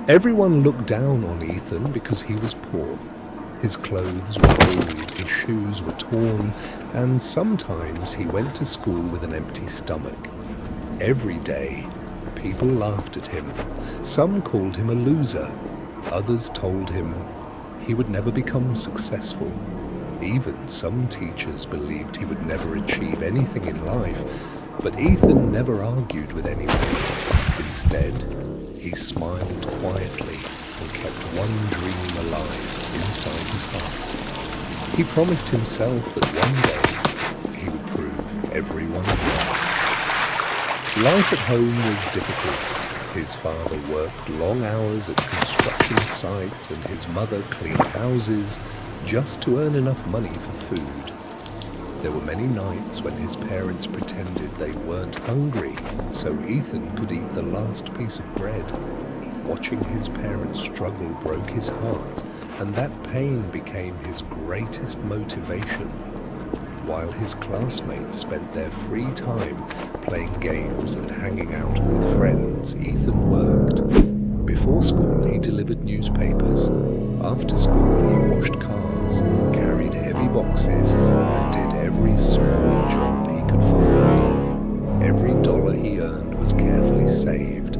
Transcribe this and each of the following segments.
Everyone looked down on Ethan because he was poor. His clothes were old, his shoes were torn, and sometimes he went to school with an empty stomach. Every day, people laughed at him. Some called him a loser. Others told him he would never become successful. Even some teachers believed he would never achieve anything in life, but Ethan never argued with anyone. Instead, he smiled quietly and kept one dream alive inside his heart. He promised himself that one day he would prove everyone wrong. Life at home was difficult. His father worked long hours at construction sites and his mother cleaned houses just to earn enough money for food. There were many nights when his parents pretended they weren't hungry so Ethan could eat the last piece of bread. Watching his parents struggle broke his heart, and that pain became his greatest motivation. While his classmates spent their free time playing games and hanging out with friends, Ethan worked. Before school, he delivered newspapers. After school, he washed cars, carried heavy boxes, and did every small job he could find. Every dollar he earned was carefully saved.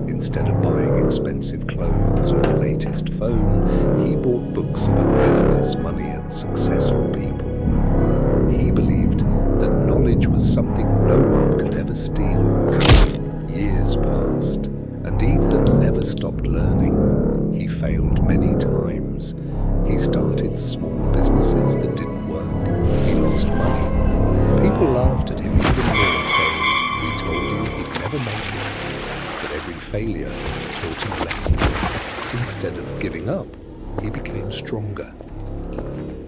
Instead of buying expensive clothes or the latest phone, he bought books about business, money, and successful people. He believed that knowledge was something no one could ever steal. Years passed, and Ethan never stopped learning. He failed many times. He started small businesses that didn't work. He lost money. People laughed at him even more, saying, "We told you he'd never make it." But every failure taught him a lesson. Instead of giving up, he became stronger.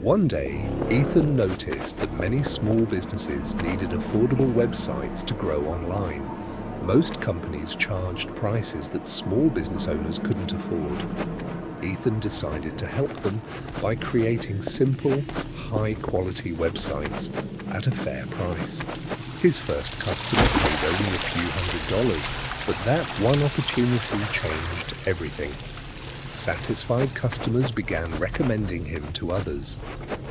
One day, Ethan noticed that many small businesses needed affordable websites to grow online. Most companies charged prices that small business owners couldn't afford. Ethan decided to help them by creating simple, high-quality websites at a fair price. His first customer paid only a few $100s, but that one opportunity changed everything. Satisfied customers began recommending him to others.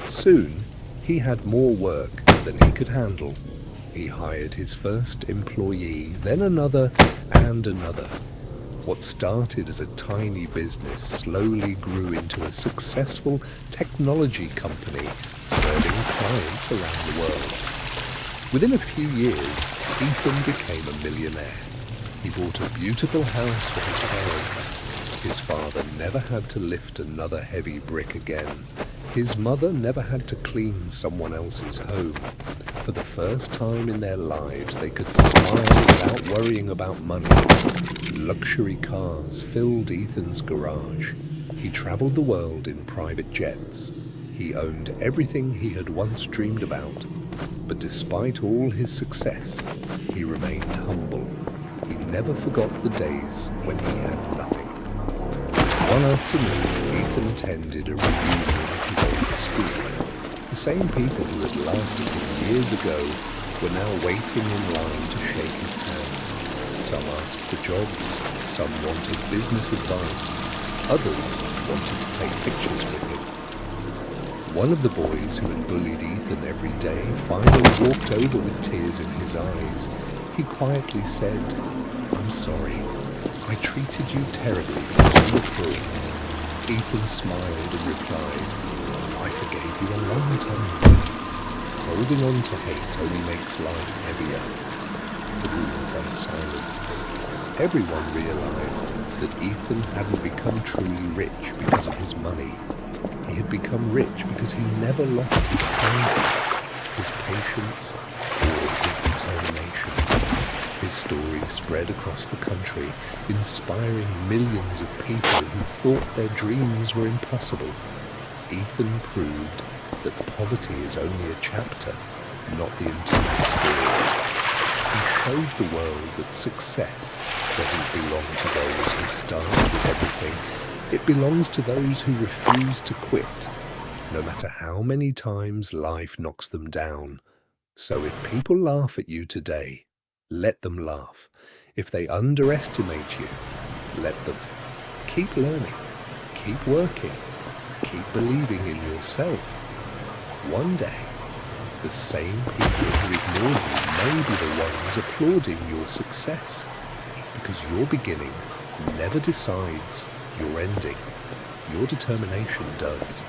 Soon, he had more work than he could handle. He hired his first employee, then another and another. What started as a tiny business slowly grew into a successful technology company serving clients around the world. Within a few years, Ethan became a millionaire. He bought a beautiful house for his parents. His father never had to lift another heavy brick again. His mother never had to clean someone else's home. For the first time in their lives, they could smile without worrying about money. Luxury cars filled Ethan's garage. He traveled the world in private jets. He owned everything he had once dreamed about. But despite all his success, he remained humble. He never forgot the days when he had nothing. One afternoon, Ethan attended a reunion at his old school. The same people who had laughed at him years ago were now waiting in line to shake his hand. Some asked for jobs, some wanted business advice, others wanted to take pictures with him. One of the boys who had bullied Ethan every day finally walked over with tears in his eyes. He quietly said, "I'm sorry. I treated you terribly because you were cruel." Ethan smiled and replied, "I forgave you a long time ago. Holding on to hate only makes life heavier." The room fell silent. Everyone realized that Ethan hadn't become truly rich because of his money. He had become rich because he never lost his kindness, his patience, or his determination. His story spread across the country, inspiring millions of people who thought their dreams were impossible. Ethan proved that poverty is only a chapter, not the entire story. He showed the world that success doesn't belong to those who start with everything. It belongs to those who refuse to quit, no matter how many times life knocks them down. So if people laugh at you today, let them laugh. If they underestimate you, let them. Keep learning, keep working, keep believing in yourself. One day, the same people who ignored you may be the ones applauding your success, because your beginning never decides your ending. Your determination does.